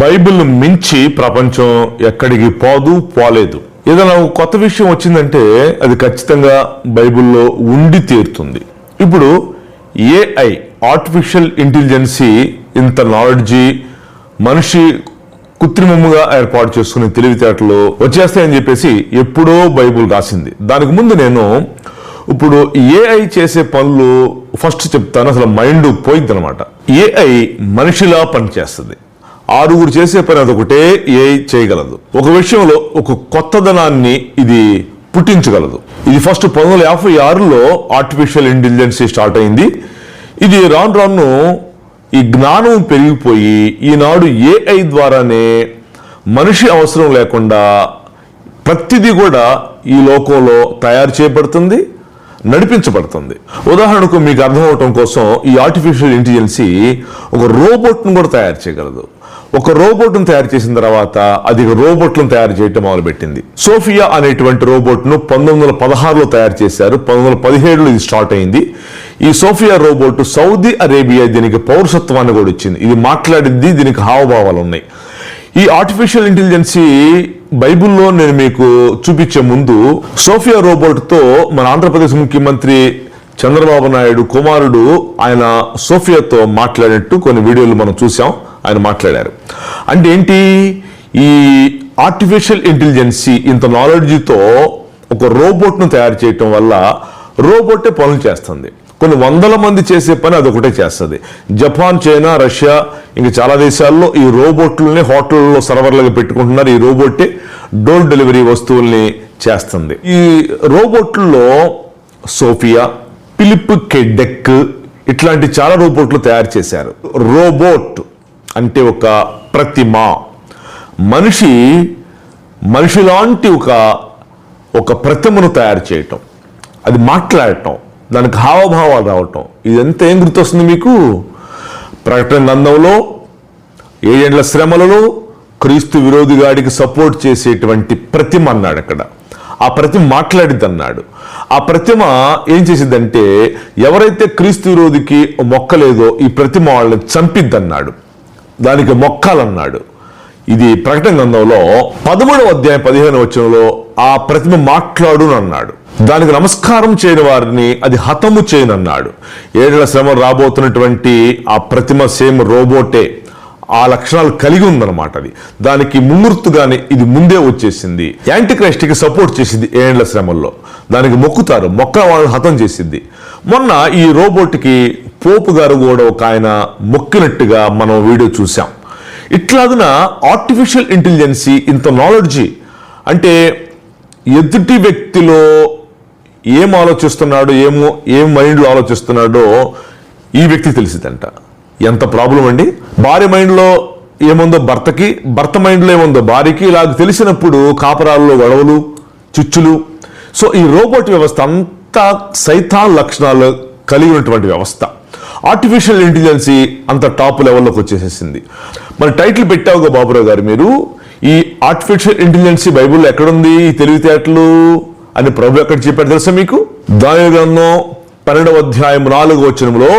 Bible మించి ప్రపంచం ఎక్కడికి పోలేదు. ఏదైనా కొత్త విషయం వచ్చిందంటే అది ఖచ్చితంగా బైబిల్లో ఉండి తీరుతుంది. ఇప్పుడు ఏఐ, ఆర్టిఫిషియల్ ఇంటెలిజెన్సీ, ఇంత నాలెడ్జి మనిషి కృత్రిమంగా ఏర్పాటు చేసుకునే తెలివితేటలు వచ్చేస్తాయని చెప్పేసి ఎప్పుడో బైబిల్ రాసింది. దానికి ముందు నేను ఇప్పుడు ఏఐ చేసే పనులు ఫస్ట్ చెప్తాను. అసలు మైండ్ పోయిద్ది అనమాట. ఏఐ మనిషిలా పనిచేస్తుంది. 6 చేసే పని అదొకటే ఏఐ చేయగలదు. ఒక విషయంలో ఒక కొత్తదనాన్ని ఇది పుట్టించగలదు. ఇది ఫస్ట్ 1956లో ఆర్టిఫిషియల్ ఇంటెలిజెన్సీ స్టార్ట్ అయింది. ఇది రాను రాను ఈ జ్ఞానం పెరిగిపోయి ఈనాడు ఏఐ ద్వారానే మనిషి అవసరం లేకుండా ప్రతిదీ కూడా ఈ లోకంలో తయారు చేయబడుతుంది, నడిపించబడుతుంది. ఉదాహరణకు మీకు అర్థమవటం కోసం ఈ ఆర్టిఫిషియల్ ఇంటెలిజెన్సీ ఒక రోబోట్ను కూడా తయారు చేయగలదు. ఒక రోబోట్ను తయారు చేసిన తర్వాత అది రోబోట్లను తయారు చేయటం మొదలుపెట్టింది. సోఫియా అనేటువంటి రోబోట్ను 1916లో తయారు చేశారు. 1917లో ఇది స్టార్ట్ అయింది. ఈ సోఫియా రోబోట్ సౌదీ అరేబియా దీనికి పౌరసత్వాన్ని కూడా ఇచ్చింది. ఇది మాట్లాడింది, దీనికి హావభావాలు ఉన్నాయి. ఈ ఆర్టిఫిషియల్ ఇంటెలిజెన్సీ బైబిల్లో నేను మీకు చూపించే ముందు సోఫియా రోబోట్తో మన ఆంధ్రప్రదేశ్ ముఖ్యమంత్రి చంద్రబాబు నాయుడు కుమారుడు ఆయన సోఫియాతో మాట్లాడినట్టు కొన్ని వీడియోలు మనం చూసాం. ఆయన మాట్లాడారు. అంటే ఏంటి, ఈ ఆర్టిఫిషియల్ ఇంటెలిజెన్సీ ఇంత నాలెడ్జితో ఒక రోబోట్ను తయారు చేయటం వల్ల రోబోటే పనులు చేస్తుంది. కొన్ని వందల మంది చేసే పని అదొకటే చేస్తుంది. జపాన్, చైనా, రష్యా ఇంకా చాలా దేశాల్లో ఈ రోబోట్లని హోటల్లో సర్వర్లుగా పెట్టుకుంటున్నారు. ఈ రోబోటే డోర్ డెలివరీ వస్తువుల్ని చేస్తుంది. ఈ రోబోట్లలో సోఫియా, ఫిలిప్ కెడెక్ ఇట్లాంటి చాలా రోబోట్లు తయారు చేశారు. రోబోట్ అంటే ఒక ప్రతిమ, మనిషిలాంటి ఒక ప్రతిమను తయారు చేయటం, అది మాట్లాడటం, దానికి హావభావాలు రావటం, ఇదంతా ఏం గుర్తొస్తుంది మీకు? ప్రకటన గ్రంథంలో 7 ఏండ్ల శ్రమలలో క్రీస్తు విరోధిగాడికి సపోర్ట్ చేసేటువంటి ప్రతిమ అన్నాడు. అక్కడ ఆ ప్రతిమ మాట్లాడిద్ది అన్నాడు. ఆ ప్రతిమ ఏం చేసిద్దంటే ఎవరైతే క్రీస్తు విరోధికి మొక్కలేదో ఈ ప్రతిమ వాళ్ళని చంపిద్ది అన్నాడు. దానికి మొక్కాలన్నాడు. ఇది ప్రకటన గ్రంథంలో 13వ అధ్యాయం 15వ వచనంలో ఆ ప్రతిమ మాట్లాడు అన్నాడు. దానికి నమస్కారం చేయని వారిని అది హతము చేయనన్నాడు. 7 ఏళ్ల శ్రమ రాబోతున్నటువంటి ఆ ప్రతిమ సేమ్ రోబోటే, ఆ లక్షణాలు కలిగి ఉందన్నమాట. అది దానికి ముమ్మూర్తుగానే ఇది ముందే వచ్చేసింది. యాంటీ క్రైస్ట్కి సపోర్ట్ చేసింది 7 ఏళ్ల శ్రమల్లో. దానికి మొక్కుతారు, వాళ్ళని హతం చేసింది. మొన్న ఈ రోబోట్కి పోపు గారు కూడా ఒక ఆయన మొక్కినట్టుగా మనం వీడియో చూసాం. ఇట్లాగున ఆర్టిఫిషియల్ ఇంటెలిజెన్సీ ఇంత నాలెడ్జి అంటే ఎదుటి వ్యక్తిలో ఏం ఆలోచిస్తున్నాడో, ఏం మైండ్లో ఆలోచిస్తున్నాడో ఈ వ్యక్తి తెలిసిదంట. ఎంత ప్రాబ్లం అండి. భార్య మైండ్లో ఏముందో భర్తకి, భర్త మైండ్లో ఏముందో భార్యకి, ఇలాగ తెలిసినప్పుడు కాపరాల్లో గొడవలు, చిచ్చులు. సో ఈ రోబోట్ వ్యవస్థ అంతా సైతాన్ లక్షణాలు కలిగినటువంటి వ్యవస్థ. ఆర్టిఫిషియల్ ఇంటెలిజెన్సీ అంత టాప్ లెవెల్లోకి వచ్చేసేసింది. మరి టైటిల్ పెట్టావుగా బాబురావు గారు మీరు, ఈ ఆర్టిఫిషియల్ ఇంటెలిజెన్సీ బైబిల్లో ఎక్కడుంది ఈ తెలివితేటలు అని ప్రభు ఎక్కడ చెప్పాడు తెలుసా మీకు? దానియేలు గ్రంథం 12వ అధ్యాయం 4వ వచనంలో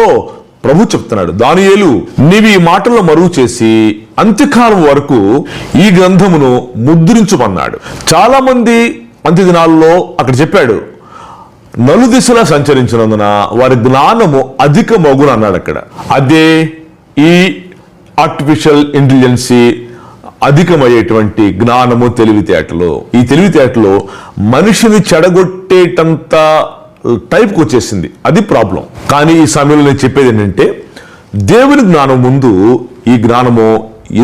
ప్రభు చెప్తున్నాడు, దానియేలు నీవు ఈ మాటల్లో మరుగు చేసి అంత్యకాలం వరకు ఈ గ్రంథమును ముద్రించమన్నాడు. చాలా మంది అంత్య దినాల్లో అక్కడ చెప్పాడు నలుదిశలా సంచరించినందున వారి జ్ఞానము అధికమగును అన్నాడు అక్కడ. అదే ఈ ఆర్టిఫిషియల్ ఇంటెలిజెన్సీ అధికమయ్యేటువంటి జ్ఞానము, తెలివితేటలు. ఈ తెలివితేటలు మనిషిని చెడగొట్టేటంత టైప్కి వచ్చేసింది. అది ప్రాబ్లం. కానీ ఈ సమయంలో నేను చెప్పేది ఏంటంటే దేవుని జ్ఞానం ముందు ఈ జ్ఞానము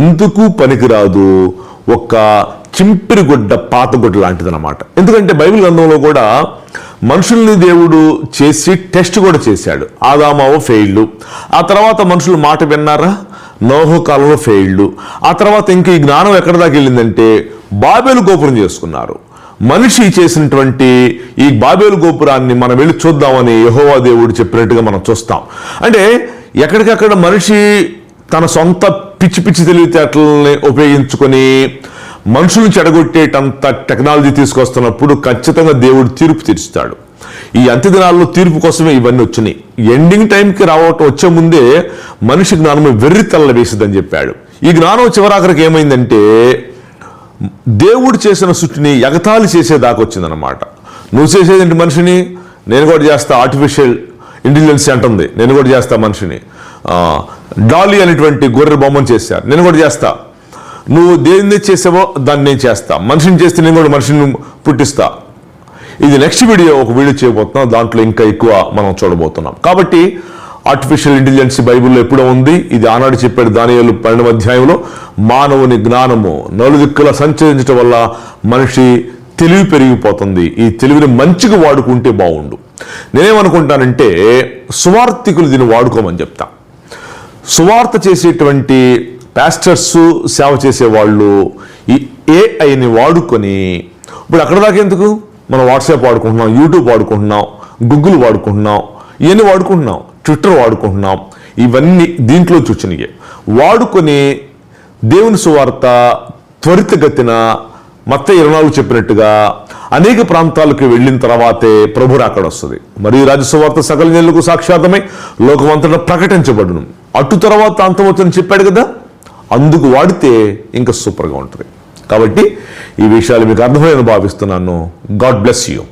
ఎందుకు పనికిరాదు, ఒక చింపిరిగుడ్డ, పాతగుడ్డ లాంటిది అన్నమాట. ఎందుకంటే బైబిల్ గ్రంథంలో కూడా మనుషుల్ని దేవుడు చేసి టెస్ట్ కూడా చేశాడు. ఆదామావు ఫెయిల్డ్. ఆ తర్వాత మనుషులు మాట విన్నారా? నోహు కాలంలో ఫెయిల్డ్. ఆ తర్వాత ఇంకా ఈ జ్ఞానం ఎక్కడి దాకా వెళ్ళిందంటే బాబేలు గోపురం చేసుకున్నారు. మనిషి చేసినటువంటి ఈ బాబేలు గోపురాన్ని మనం వెళ్ళి చూద్దామని యెహోవా దేవుడు చెప్పినట్టుగా మనం చూస్తాం. అంటే ఎక్కడికక్కడ మనిషి తన సొంత పిచ్చి పిచ్చి తెలివితేటలని ఉపయోగించుకొని మనుషులను చెడగొట్టేటంత టెక్నాలజీ తీసుకొస్తున్నప్పుడు ఖచ్చితంగా దేవుడు తీర్పు తీరుస్తాడు. ఈ అంత్య దినాల్లో తీర్పు కోసమే ఇవన్నీ వచ్చినాయి. ఎండింగ్ టైంకి వచ్చే ముందే మనిషి జ్ఞానం వెర్రి తల్ల వేసిద్దని చెప్పాడు. ఈ జ్ఞానం చివరాఖరికి ఏమైందంటే దేవుడు చేసిన సృష్టిని ఎగతాళి చేసేదాకా వచ్చిందనమాట. నువ్వు చేసేదేంటి మనిషిని, నేను కూడా చేస్తా, ఆర్టిఫిషియల్ ఇంటెలిజెన్స్ అంటుంది, నేను కూడా చేస్తా మనిషిని. డాలీ అనేటువంటి గొర్రె బొమ్మను చేశారు, నేను కూడా చేస్తా. నువ్వు దేన్ని చేసావో దాన్ని నేను చేస్తా, మనిషిని చేస్తే నేను కూడా మనిషిని పుట్టిస్తా. ఇది నెక్స్ట్ ఒక వీడియో చేయబోతున్నాం, దాంట్లో ఇంకా ఎక్కువ మనం చూడబోతున్నాం. కాబట్టి ఆర్టిఫిషియల్ ఇంటెలిజెన్స్ బైబిల్లో ఎప్పుడో ఉంది. ఇది ఆనాడు చెప్పాడు దానియేలు 12వ అధ్యాయంలో, మానవుని జ్ఞానము నలుదిక్కులా సంచరించడం వల్ల మనిషి తెలివి పెరిగిపోతుంది, ఈ తెలివిని మంచిగా వాడుకుంటే బాగుండు. నేనేమనుకుంటానంటే సువార్థికులు దీన్ని వాడుకోమని చెప్తా. సువార్త చేసేటువంటి పాస్టర్స్, సేవ చేసేవాళ్ళు ఈ ఏఐని వాడుకొని, ఇప్పుడు అక్కడ దాకా ఎందుకు, మనం వాట్సాప్ వాడుకుంటున్నాం, యూట్యూబ్ వాడుకుంటున్నాం, గూగుల్ వాడుకుంటున్నాం, ఇవన్నీ వాడుకుంటున్నాం, ట్విట్టర్ వాడుకుంటున్నాం, ఇవన్నీ దీంట్లో వచ్చినాయి. వాడుకొని దేవుని సువార్త త్వరితగతిన మత్తయి 24 చెప్పినట్టుగా అనేక ప్రాంతాలకు వెళ్ళిన తర్వాతే ప్రభు రాకడ వస్తుంది. మరియు రాజ్య సువార్త సకల జనులకు సాక్షాత్మై లోకమంతటా ప్రకటించబడును, అటు తర్వాత అంతమవుతుందని చెప్పాడు కదా. అందుకు వాడితే ఇంకా సూపర్గా ఉంటుంది. కాబట్టి ఈ విషయాలు మీకు అర్థమైందని భావిస్తున్నాను. God bless you.